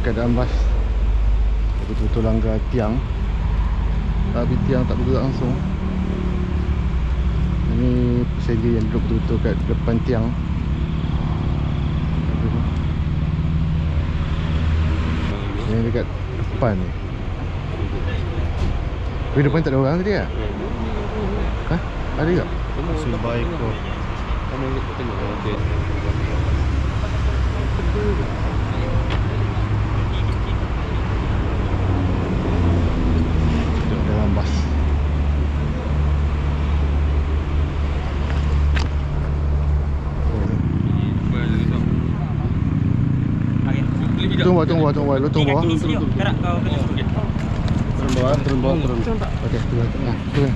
keadaan bas betul-betul langgar tiang, tapi tiang tak bergerak langsung. Ini passenger yang duduk betul-betul kat depan tiang. Yang dekat depan ni. Tapi depan tak ada orang tadi lah? Hah? Ada tak? Sebaik kau. Kamu tengok okey. Dalam bas. Tunggu, lu tunggu. Gerak kau ke Turun bawah. Okey, turun. Nah, turun.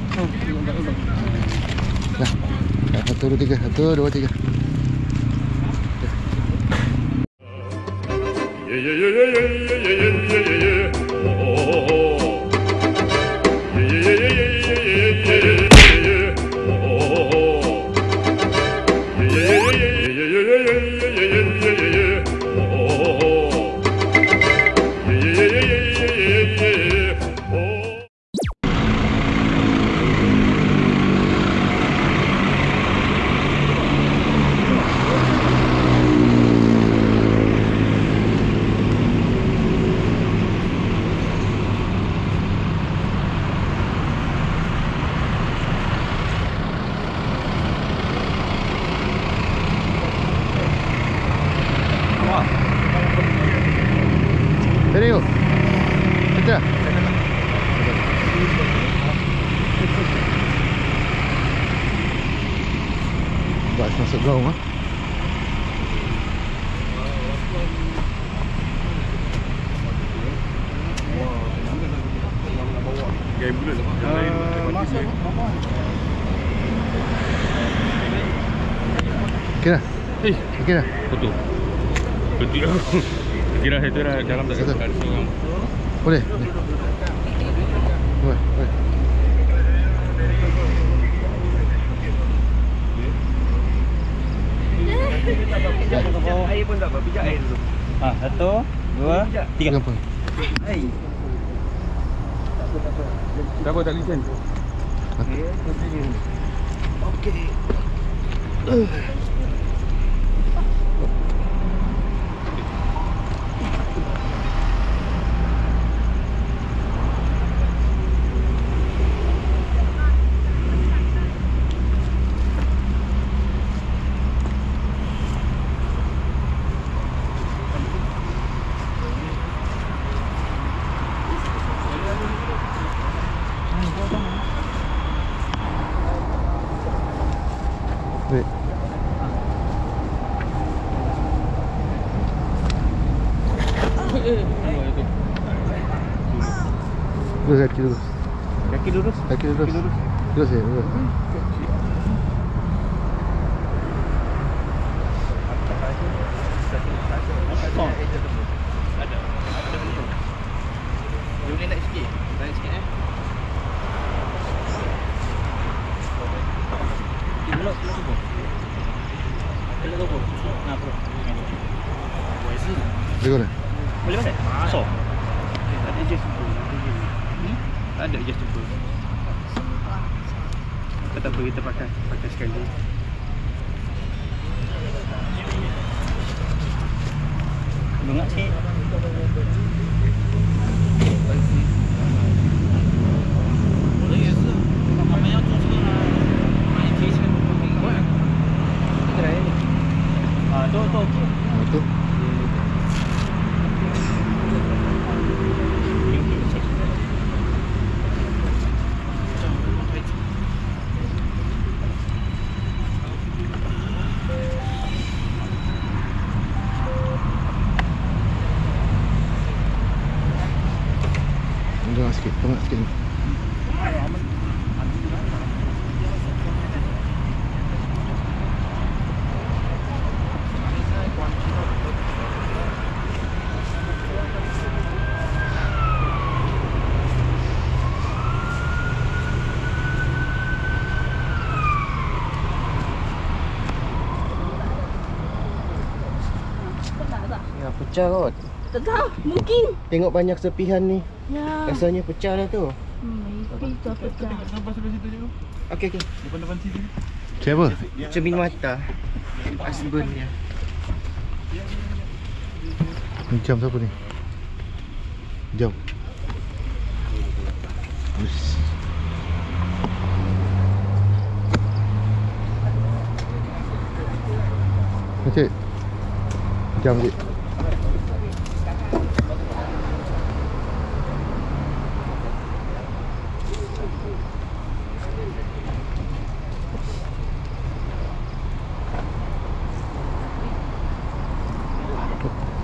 Nah. 1 2 3. 1 2 3. Sini yuk. Kita. Bas masuk gaung ah. Gaya bulat lah. Kira. Kira. Betul. Kira itu dah dalam tak ada orang. Boleh. Boleh. Air pun tak apa, pijak air dulu. 1, 2, 3. Kenapa? Air. Tak apa, tak lisen. Okey. Wait. Lurus kaki lurus. Kaki lurus. Kaki lurus. Lurus ya, lurus. Dia boleh naik sikit. Naik sikit Belok tu. Belok tu. Nah, bro. Dia mana? Boleh masuk? Masuk. Tak ada just tu. Tak ada just tu. Tak apa, kita pakai sekali. Bengak sikit. Tu. Tengok sikit. Ya, pecah kot. Tak tahu, mungkin. Tengok banyak serpihan ni. Ya. Rasanya pecah dah tu. Maybe tu pecah. Nampak sebelah situ je. Okey okey. Depan-depan sini. Siapa? Cermin mata. Husband dia. Ni jam siapa ni? Jam. Uish. Cik. Jam cik.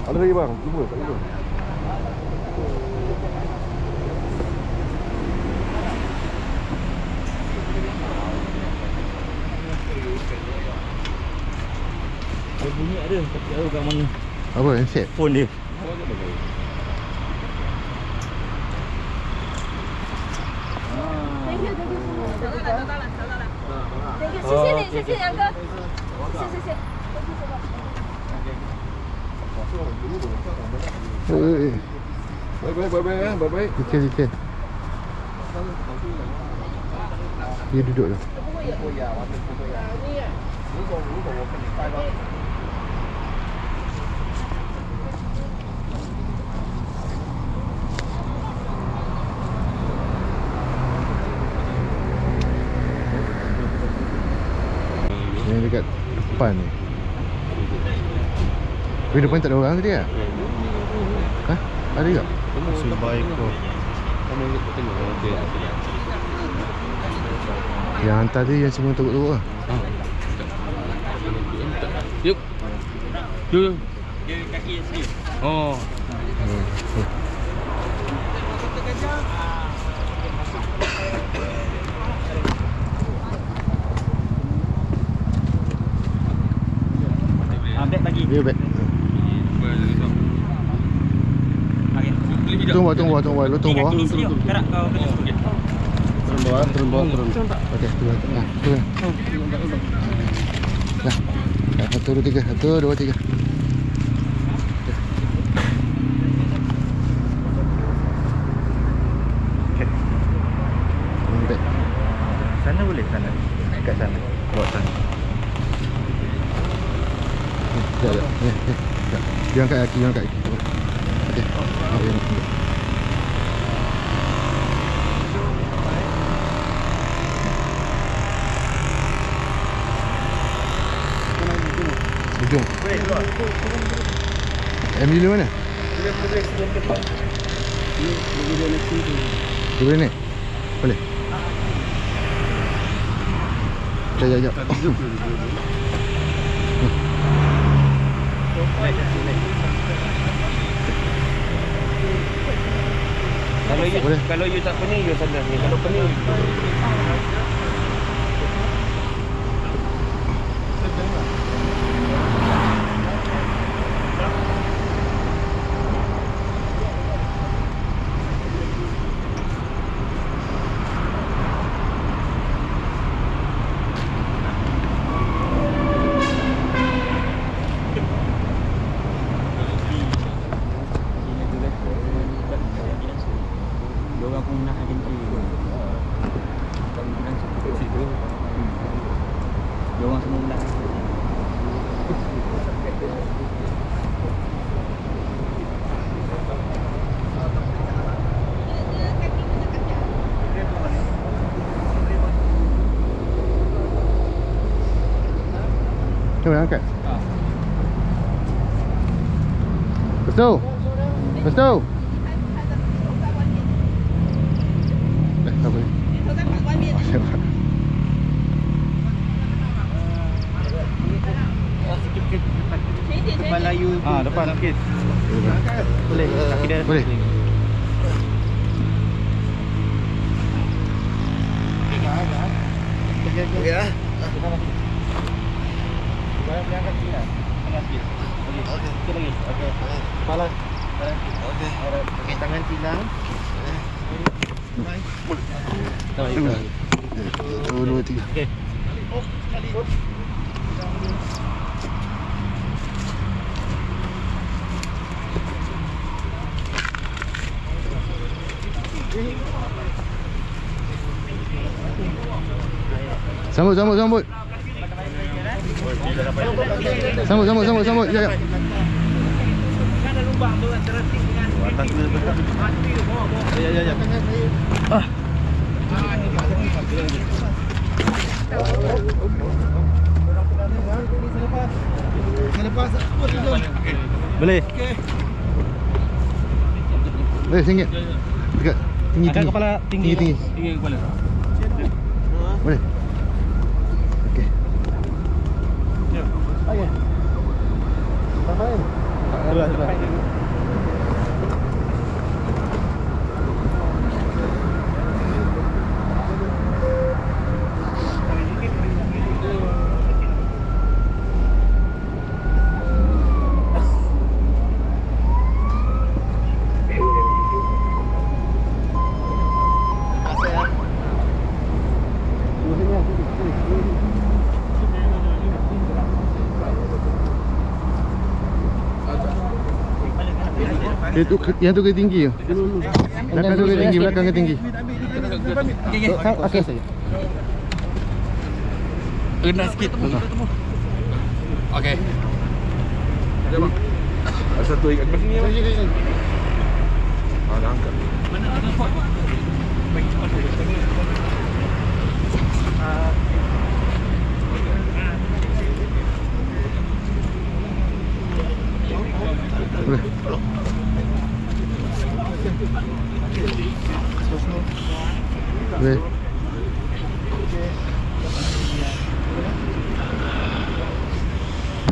Ada lagi bang, cuba tak cuba. Dia bunyi ada, tapi tak tahu kat mana. Apa handset? Phone dia. Thank you, thank you. Thank you. 谢谢你，谢谢杨哥。谢谢。Baik. Sikit. Dia duduk dah. Yang dekat depan ni. Tapi depan tak ada orang tadi tak? Hah? Ada tak? Sebaik kau. Kamu tengok okey. Yang hantar dia yang semua teruk-teruk lah. Yuk. Yuk. Dia kaki sini. Oh. Beg lagi. Dia back. Tunggu bawah. Lu tunggu bawah. Gerak kau ke Turun bawah. Okey, turun. Turun. Dah. 1 2 3. 1 2 3. Okey. Back. Sana boleh sana. Dekat sana. Bawa sana. Sekejap. Dia angkat kaki. Okey. Okey. Ujung. Boleh keluar. MU di mana? Dia boleh naik? Boleh? Sekejap. Kalau you tak pening, you sana ni. Kalau pening, Cuba angkat. Betul. Tak boleh. kepala you depan sikit. Boleh. Kaki dia Boleh. Ya. Okey lagi. Okey. Kepala. Okey. Okey, tangan silang. Boleh. 1 2 3. Okey. Sambut. Sambut. Ya. Ada lubang tu kan terhenti dengan mati bawa. Ya. Boleh. Boleh singgit. Dekat tinggi. Angkat kepala tinggi. Tinggi kepala. Boleh. Okey. Okey. Tambahin. Coba. Yang tu ke tinggi. Belakang tu ke tinggi, belakang ke tinggi. Okey. Rendah sikit. Okey. Ada bang. Satu ikat ke sini. Dah angkat. Mana ada spot? Baik cepat. Boleh. Boleh.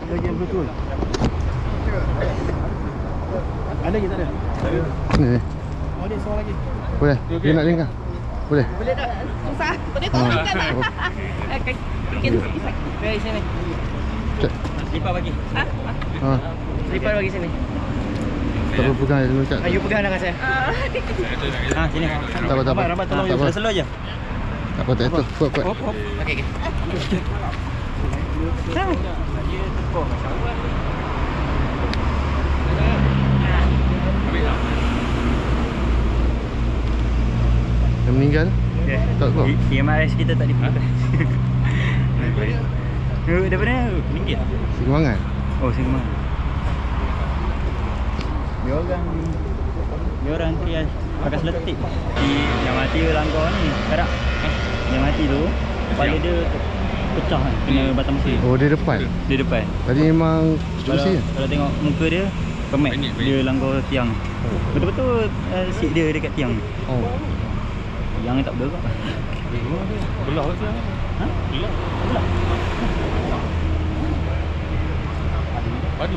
Lagi yang betul. Ada lagi tak ada? Ni. Oh dia seorang lagi. Boleh. Dia nak lingkar. Boleh. Boleh tak? Susah. Boleh tolong kan tak? Bikin effect. Dari sini. Cek. Lipat bagi. Ha. Lipat bagi sini. Tak apa pegang dia dulu, Cak. You pegang dengan saya. Sini. Tak apa. Rambat tolong Tak apa. slow je. Tak apa, tak apa. Kuat. Okey. Yang meninggal? Tak tahu. EMRS kita tak diperlukan. Daripada ringgit. Singwangan. Oh, Singapura. Dia orang trias pakai seletik. Yang mati langgar ni, karak. Yang mati tu kepala dia pecah kan, kena batang mesin. Oh, dia depan. Dia depan. Tadi memang cucuk besi. Kalau tengok muka dia, pemek dia langgar tiang. Betul-betul seat dia dekat tiang. Oh. Yang tak belah. Belah ke? Ha? Belah. Padu.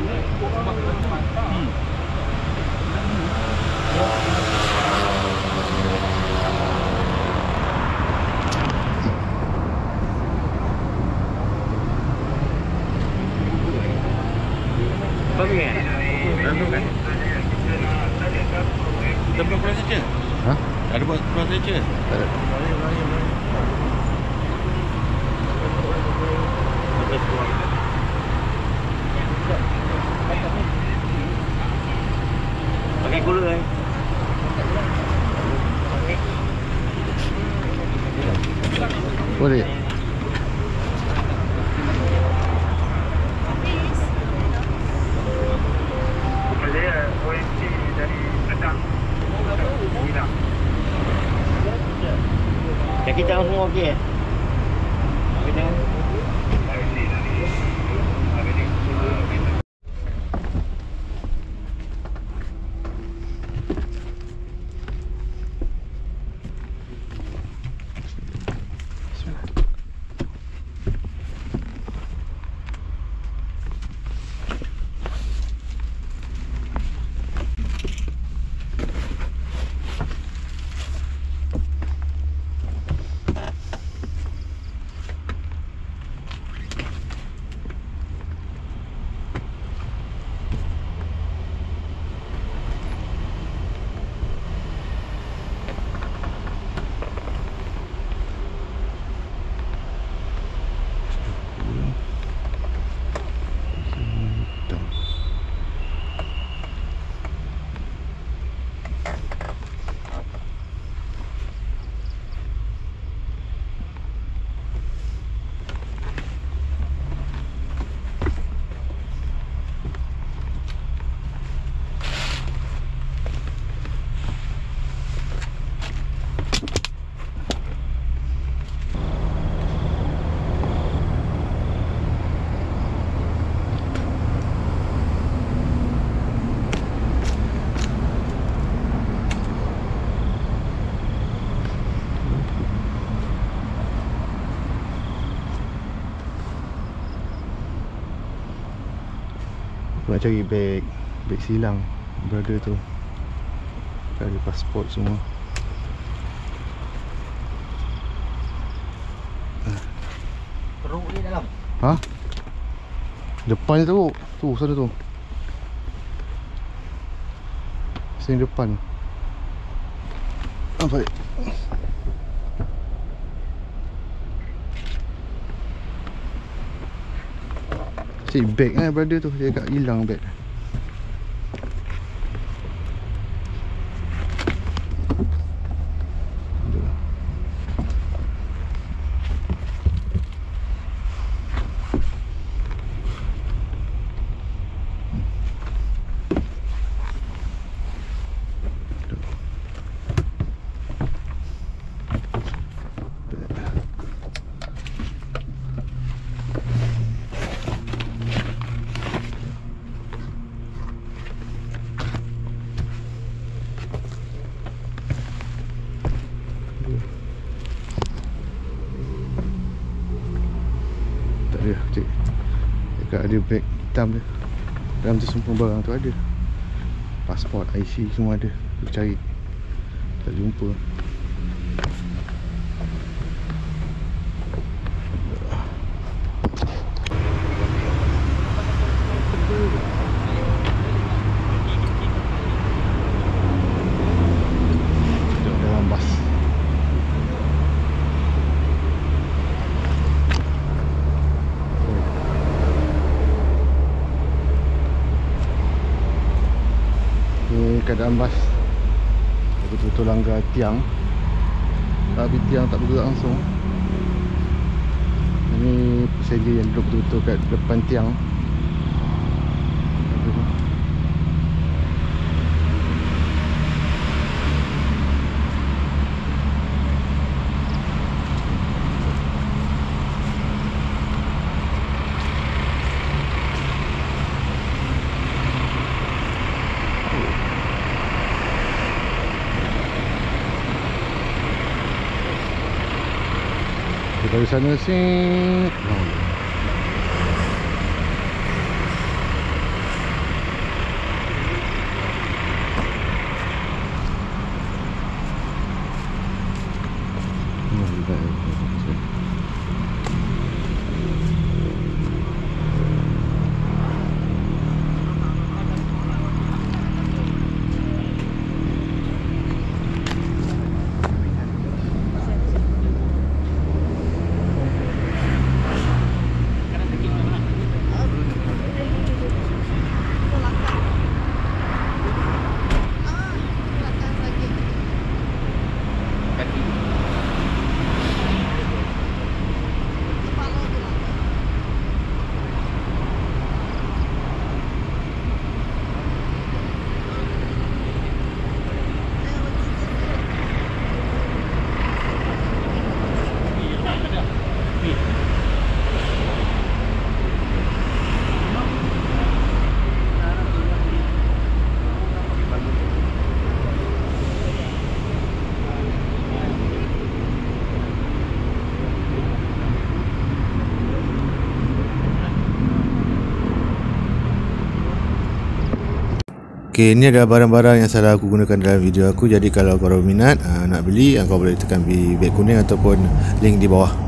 Bagus kan? Kita buat procedure. Ha? Ada buat procedure. Tak ada. Pakai gula kan? Boleh. Kaki tangan semua okey eh? Okey tangan. Nak cari beg silang brother tu. Ada pasport semua. Teruk dia dalam. Ha? Depan je teruk. Tu sana tu. Sini depan. Balik. Si beg brother tu. Dia kat hilang beg. Tak ada cik. Dekat ada beg hitam dia. Dalam tu semua barang tu ada. Pasport, IC semua ada. Aku cari tak jumpa. Dalam bas. Ni keadaan bas betul-betul langgar tiang. Tapi tiang tak bergerak langsung. Ini passenger yang duduk betul-betul kat depan tiang. Dari sana sih. Okay, ini adalah barang-barang yang salah aku gunakan dalam video aku. Jadi kalau korang minat nak beli, kau boleh tekan beg kuning ataupun link di bawah.